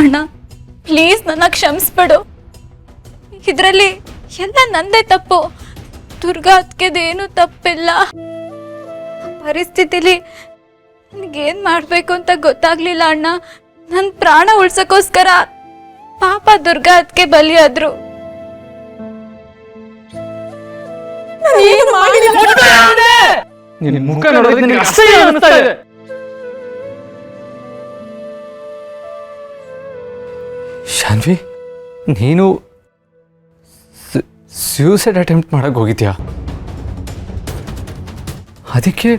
ಅಣ್ಣ ಪ್ಲೀಸ್ ನನ್ನ ಕ್ಷಮಿಸ್ಬಿಡು. ಇದರಲ್ಲಿ ಎಲ್ಲ ನಂದೇ ತಪ್ಪು. ದುರ್ಗಾ ಅದಕ್ಕೆದೇನು ತಪ್ಪಿಲ್ಲ. ಪರಿಸ್ಥಿತಿಲಿ ನನಗೇನು ಮಾಡಬೇಕು ಅಂತ ಗೊತ್ತಾಗ್ಲಿಲ್ಲ ಅಣ್ಣ. ನನ್ನ ಪ್ರಾಣ ಉಳ್ಸೋಕ್ಕೋಸ್ಕರ ಪಾಪ ದುರ್ಗಾ ಅದಕ್ಕೆ ಬಲಿಯಾದ್ರು. ನಿನ್ನ ಮುಖ ನೋಡೋದಕ್ಕೆ ನನಗೆ ಅಸಹ್ಯ ಅನಿಸ್ತಾ ಇದೆ. ಶಾನ್ವಿ, ನೀನು ಸ್ಯೂಸೈಡ್ ಅಟೆಂಪ್ಟ್ ಮಾಡಕ್ಕೆ ಹೋಗಿದ್ಯಾ? ಅದಕ್ಕೆ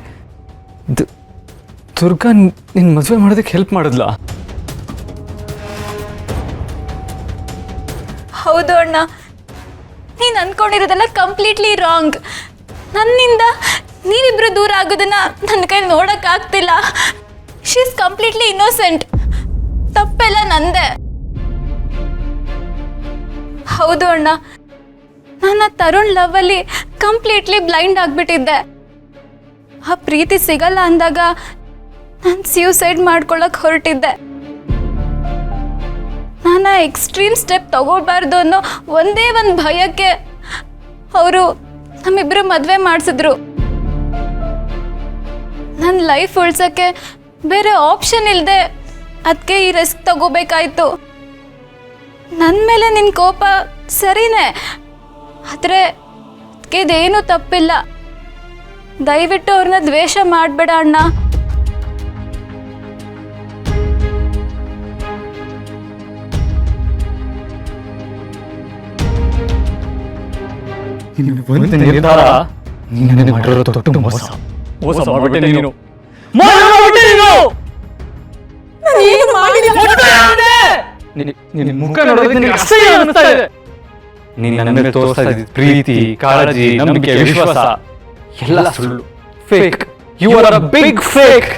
ದುರ್ಗಾ ನಿನ್ನ ಮದುವೆ ಮಾಡೋದಕ್ಕೆ ಹೆಲ್ಪ್ ಮಾಡಿದ್ಲಾ? ಹೌದು ಅಣ್ಣ, ನೀನು ಅನ್ಕೊಂಡಿರೋದೆಲ್ಲ ಕಂಪ್ಲೀಟ್ಲಿ ರಾಂಗ್. ನನ್ನಿಂದ ನೀವಿಬ್ರು ದೂರ ಆಗೋದನ್ನ ನನ್ನ ಕೈ ನೋಡೋಕ್ಕಾಗ್ತಿಲ್ಲ. She is completely innocent. ತಪ್ಪೆಲ್ಲ ನಂದೆ. ಹೌದು ಅಣ್ಣ, ನನ್ನ ತರುಣ್ ಲವ್ವಲ್ಲಿ ಕಂಪ್ಲೀಟ್ಲಿ ಬ್ಲೈಂಡ್ ಆಗಿಬಿಟ್ಟಿದ್ದೆ. ಆ ಪ್ರೀತಿ ಸಿಗಲ್ಲ ಅಂದಾಗ ನಾನು ಸ್ಯೂಸೈಡ್ ಮಾಡ್ಕೊಳ್ಳೋಕೆ ಹೊರಟಿದ್ದೆ. ನಾನು ಎಕ್ಸ್ಟ್ರೀಮ್ ಸ್ಟೆಪ್ ತಗೋಬಾರ್ದು ಅನ್ನೋ ಒಂದೇ ಒಂದು ಭಯಕ್ಕೆ ಅವರು ನಮ್ಮಿಬ್ಬರು ಮದುವೆ ಮಾಡಿಸಿದ್ರು. ನನ್ನ ಲೈಫ್ ಉಳ್ಸೋಕ್ಕೆ ಬೇರೆ ಆಪ್ಷನ್ ಇಲ್ಲದೆ ಅದಕ್ಕೆ ಈ ರಿಸ್ಕ್ ತಗೋಬೇಕಾಯ್ತು. ನನ್ನ ಮೇಲೆ ನಿನ್ನ ಕೋಪ ಸರಿನೇ, ಆದರೆ ಅದಕ್ಕೆ ಇದೇನೂ ತಪ್ಪಿಲ್ಲ. ದಯವಿಟ್ಟು ಅವ್ರನ್ನ ದ್ವೇಷ ಮಾಡಬೇಡ ಅಣ್ಣ. ನಿರ್ಧಾರ ನೀನು ಮಾಡಿರೋ ದೊಡ್ಡ ಮೋಸ. ಮೋಸ ಮಾಡ್ಬಿಟ್ಟೆ ನೀನು. ನಿನ್ನ ಮುಖ ನೋಡೋದಕ್ಕೆ ನನಗೆ ಅಸಹ್ಯ ಅನಿಸ್ತಾ ಇದೆ. ನೀನು ನನ್ನ ಮೇಲೆ ತೋರಿಸ್ತಾ ಇದ್ದ ಪ್ರೀತಿ, ಕಾಳಜಿ, ನಂಬಿಕೆ, ವಿಶ್ವಾಸ ಎಲ್ಲ ಸುಳ್ಳು. Fake. You are a big fake.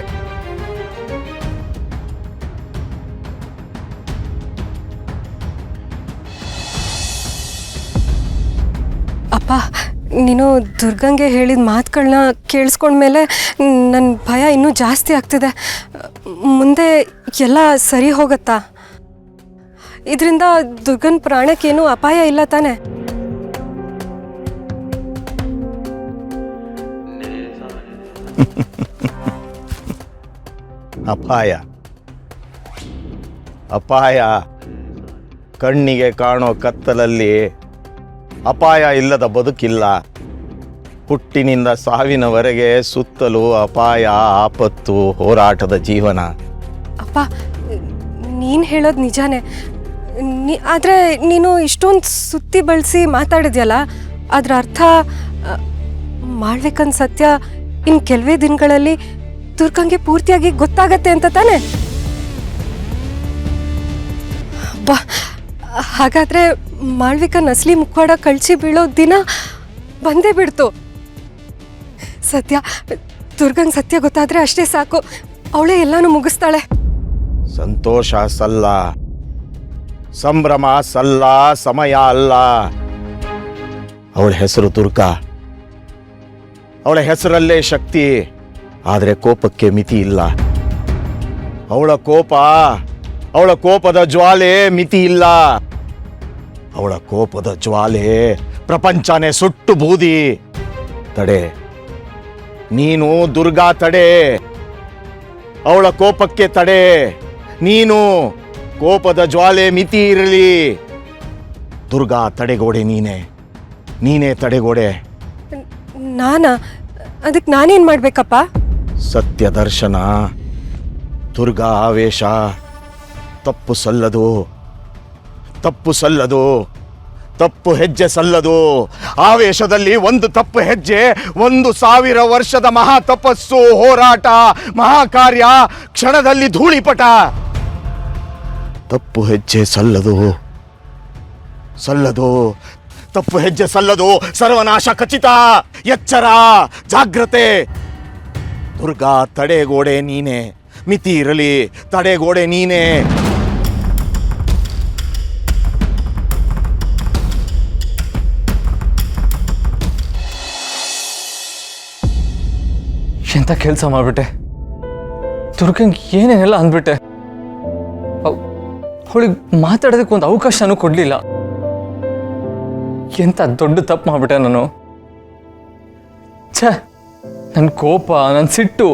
ಅಪ್ಪ, ನೀನು ದುರ್ಗಂಗೆ ಹೇಳಿದ ಮಾತುಗಳನ್ನ ಕೇಳಿಸ್ಕೊಂಡ್ಮೇಲೆ ನನ್ನ ಭಯ ಇನ್ನೂ ಜಾಸ್ತಿ ಆಗ್ತಿದೆ. ಮುಂದೆ ಎಲ್ಲ ಸರಿ ಹೋಗುತ್ತಾ? ಇದರಿಂದ ದುರ್ಗನ್ ಪ್ರಾಣಕ್ಕೇನು ಅಪಾಯ ಇಲ್ಲ ತಾನೆ? ಅಪಾಯ ಅಪಾಯ ಕಣ್ಣಿಗೆ ಕಾಣೋ ಕತ್ತಲಲ್ಲಿ ಅಪಾಯ ಇಲ್ಲದ ಬದುಕಿಲ್ಲ. ಹುಟ್ಟಿನಿಂದ ಸಾವಿನವರೆಗೆ ಸುತ್ತಲೂ ಅಪಾಯ, ಆಪತ್ತು, ಹೋರಾಟದ ಜೀವನ. ಅಪ್ಪ, ನೀನು ಹೇಳೋದು ನಿಜಾನೇ. ಆದರೆ ನೀನು ಇಷ್ಟೊಂದು ಸುತ್ತಿ ಬಳಸಿ ಮಾತಾಡಿದ್ಯಲ್ಲ, ಅದರ ಅರ್ಥ ಮಾಡ್ಬೇಕಂತ ಸತ್ಯ ಇನ್ನು ಕೆಲವೇ ದಿನಗಳಲ್ಲಿ ದುರ್ಗಂಗೆ ಪೂರ್ತಿಯಾಗಿ ಗೊತ್ತಾಗತ್ತೆ ಅಂತ ತಾನೆ? ಬಾ, ಹಾಗಾದರೆ ಮಾಳ್ವಿಕ ನಸ್ಲಿ ಮುಖವಾಡ ಕಳ್ಸಿ ಬೀಳೋ ದಿನ ಬಂದೇ ಬಿಡ್ತು. ಸತ್ಯ ದುರ್ಗಂಗೆ ಸತ್ಯ ಗೊತ್ತಾದರೆ ಅಷ್ಟೇ ಸಾಕು, ಅವಳೇ ಎಲ್ಲಾನು ಮುಗಿಸ್ತಾಳೆ. ಸಂತೋಷ ಸಲ್ಲ, ಸಂಭ್ರಮ ಸಲ್ಲ, ಸಮಯ ಅಲ್ಲ. ಅವಳ ಹೆಸರು ದುರ್ಗಾ. ಅವಳ ಹೆಸರಲ್ಲೇ ಶಕ್ತಿ. ಆದರೆ ಕೋಪಕ್ಕೆ ಮಿತಿ ಇಲ್ಲ. ಅವಳ ಕೋಪದ ಜ್ವಾಲೆ ಮಿತಿ ಇಲ್ಲ. ಅವಳ ಕೋಪದ ಜ್ವಾಲೆ ಪ್ರಪಂಚನೇ ಸುಟ್ಟು ಬೂದಿ. ತಡೆ, ನೀನು ದುರ್ಗಾ ತಡೆ. ಅವಳ ಕೋಪಕ್ಕೆ ತಡೆ. ನೀನು ಕೋಪದ ಜ್ವಾಲೆ ಮಿತಿ ಇರಲಿ. ದುರ್ಗಾ ತಡೆಗೋಡೆ ನೀನೇ ತಡೆಗೋಡೆ. ಅದಕ್ಕೆ ನಾನೇನು ಮಾಡಬೇಕಪ್ಪ? ಸತ್ಯ ದರ್ಶನ, ದುರ್ಗಾ ಆವೇಶ. ತಪ್ಪು ಸಲ್ಲದು, ತಪ್ಪು ಹೆಜ್ಜೆ ಸಲ್ಲದು. ಆವೇಶದಲ್ಲಿ ಒಂದು ತಪ್ಪು ಹೆಜ್ಜೆ 1000 ವರ್ಷದ ಮಹಾ ತಪಸ್ಸು, ಹೋರಾಟ, ಮಹಾಕಾರ್ಯ ಕ್ಷಣದಲ್ಲಿ ಧೂಳಿಪಟ. ತಪ್ಪು ಹೆಜ್ಜೆ ಸಲ್ಲದು. ತಪ್ಪು ಹೆಜ್ಜೆ ಸಲ್ಲದು. ಸರ್ವನಾಶ ಖಚಿತ. ಎಚ್ಚರ, ಜಾಗ್ರತೆ. ದುರ್ಗಾ ತಡೆಗೋಡೆ ನೀನೆ. ಮಿತಿ ಇರಲಿ, ತಡೆಗೋಡೆ ನೀನೆ. ಎಂತ ಕೆಲಸ ಮಾಡ್ಬಿಟ್ಟೆ. ದುರ್ಗಂಗೆ ಏನೇನೆಲ್ಲ ಅಂದ್ಬಿಟ್ಟೆ. ಅವಳಿಗೆ ಮಾತಾಡೋದಕ್ಕೆ ಒಂದು ಅವಕಾಶನೂ ಕೊಡಲಿಲ್ಲ. ಎಂಥ ದೊಡ್ಡ ತಪ್ಪು ಮಾಡ್ಬಿಟ್ಟೆ ನಾನು. ಛೇ, ನನ್ನ ಕೋಪ, ನನ್ನ ಸಿಟ್ಟು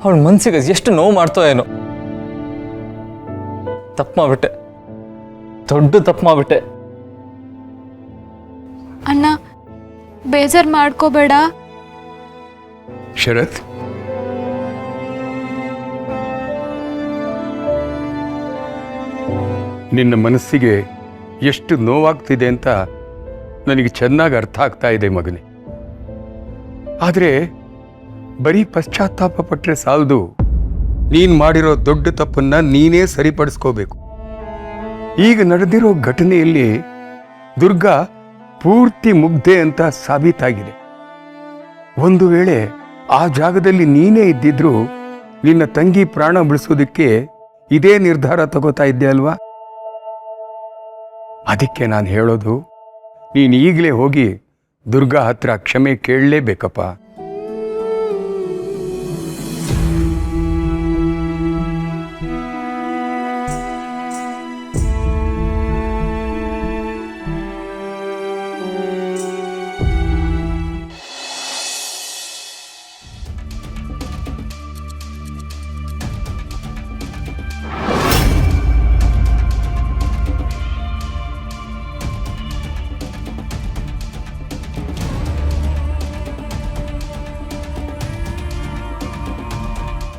ಅವಳ ಮನಸ್ಸಿಗೆ ಎಷ್ಟು ನೋವು ಮಾಡ್ತೋ ಏನೋ. ತಪ್ಪು ಮಾಡ್ಬಿಟ್ಟೆ, ದೊಡ್ಡ ತಪ್ಪು ಮಾಡ್ಬಿಟ್ಟೆ. ಅಣ್ಣ, ಬೇಜಾರು ಮಾಡ್ಕೋಬೇಡ. ಶರತ್, ನಿನ್ನ ಮನಸ್ಸಿಗೆ ಎಷ್ಟು ನೋವಾಗ್ತಿದೆ ಅಂತ ನನಗೆ ಚೆನ್ನಾಗಿ ಅರ್ಥ ಆಗ್ತಾ ಇದೆ ಮಗನೇ. ಆದರೆ ಬರೀ ಪಶ್ಚಾತ್ತಾಪ ಪಟ್ಟರೆ ಸಾಲದು. ನೀನು ಮಾಡಿರೋ ದೊಡ್ಡ ತಪ್ಪನ್ನ ನೀನೇ ಸರಿಪಡಿಸ್ಕೋಬೇಕು. ಈಗ ನಡೆದಿರೋ ಘಟನೆಯಲ್ಲಿ ದುರ್ಗಾ ಪೂರ್ತಿ ಮುಗ್ಧೆ ಅಂತ ಸಾಬೀತಾಗಿದೆ. ಒಂದು ವೇಳೆ ಆ ಜಾಗದಲ್ಲಿ ನೀನೇ ಇದ್ದಿದ್ರು ನಿನ್ನ ತಂಗಿ ಪ್ರಾಣ ಬಿಡಿಸೋದಕ್ಕೆ ಇದೇ ನಿರ್ಧಾರ ತಗೋತಾ ಇದ್ದೆ ಅಲ್ವಾ? ಅದಕ್ಕೆ ನಾನು ಹೇಳೋದು, ನೀನು ಈಗಲೇ ಹೋಗಿ ದುರ್ಗಾ ಹತ್ರ ಕ್ಷಮೆ ಕೇಳಲೇಬೇಕಪ್ಪ.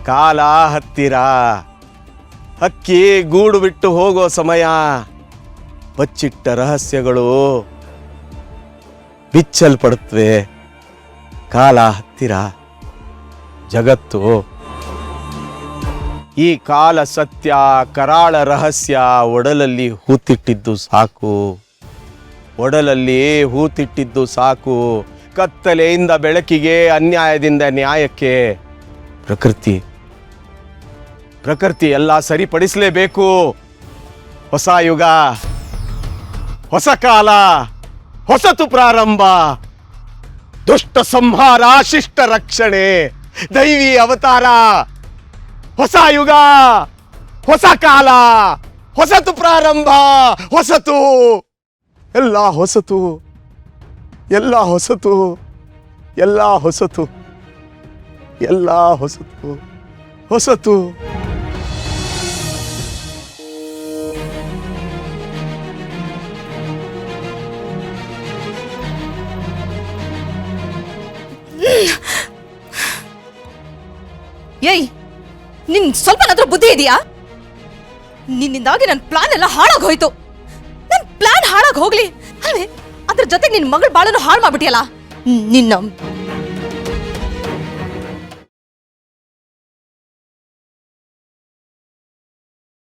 ಕಾಲ ಹತ್ತಿರ, ಹಕ್ಕಿ ಗೂಡು ಬಿಟ್ಟು ಹೋಗೋ ಸಮಯ. ಬಚ್ಚಿಟ್ಟ ರಹಸ್ಯಗಳು ಬಿಚ್ಚಲ್ಪಡುತ್ತವೆ. ಕಾಲ ಹತ್ತಿರ, ಜಗತ್ತು ಈ ಕಾಲ ಸತ್ಯ, ಕರಾಳ ರಹಸ್ಯ ಒಡಲಲ್ಲಿ ಹೂತಿಟ್ಟಿದ್ದು ಸಾಕು. ಒಡಲಲ್ಲಿ ಹೂತಿಟ್ಟಿದ್ದು ಸಾಕು. ಕತ್ತಲೆಯಿಂದ ಬೆಳಕಿಗೆ, ಅನ್ಯಾಯದಿಂದ ನ್ಯಾಯಕ್ಕೆ. ಪ್ರಕೃತಿ ಎಲ್ಲ ಸರಿಪಡಿಸಲೇಬೇಕು. ಹೊಸ ಯುಗ, ಹೊಸ ಕಾಲ, ಹೊಸತು ಪ್ರಾರಂಭ. ದುಷ್ಟ ಸಂಹಾರ, ಶಿಷ್ಟ ರಕ್ಷಣೆ, ದೈವಿ ಅವತಾರ. ಹೊಸ ಯುಗ, ಹೊಸ ಕಾಲ, ಹೊಸತು ಪ್ರಾರಂಭ. ಹೊಸತು, ಎಲ್ಲ ಹೊಸತು, ಎಲ್ಲ ಹೊಸತು, ಎಲ್ಲ ಹೊಸತು, ಎಲ್ಲ ಹೊಸತು, ಹೊಸತು. ಏಯ್, ನಿನ್ ಸ್ವಲ್ಪನಾದ್ರೂ ಬುದ್ಧಿ ಇದೆಯಾ? ನಿನ್ನಿಂದಾಗಿ ನನ್ನ ಪ್ಲಾನ್ ಎಲ್ಲ ಹಾಳಾಗೋಯ್ತು. ನನ್ನ ಪ್ಲಾನ್ ಹಾಳಾಗಿ ಹೋಗ್ಲಿ ಅಲ್ವೇ, ಅದ್ರ ಜೊತೆ ನಿನ್ ಮಗಳ ಬಾಳನ್ನು ಹಾಳು ಮಾಡ್ಬಿಟ್ಟಿಯಲ್ಲ. ನಿನ್ನ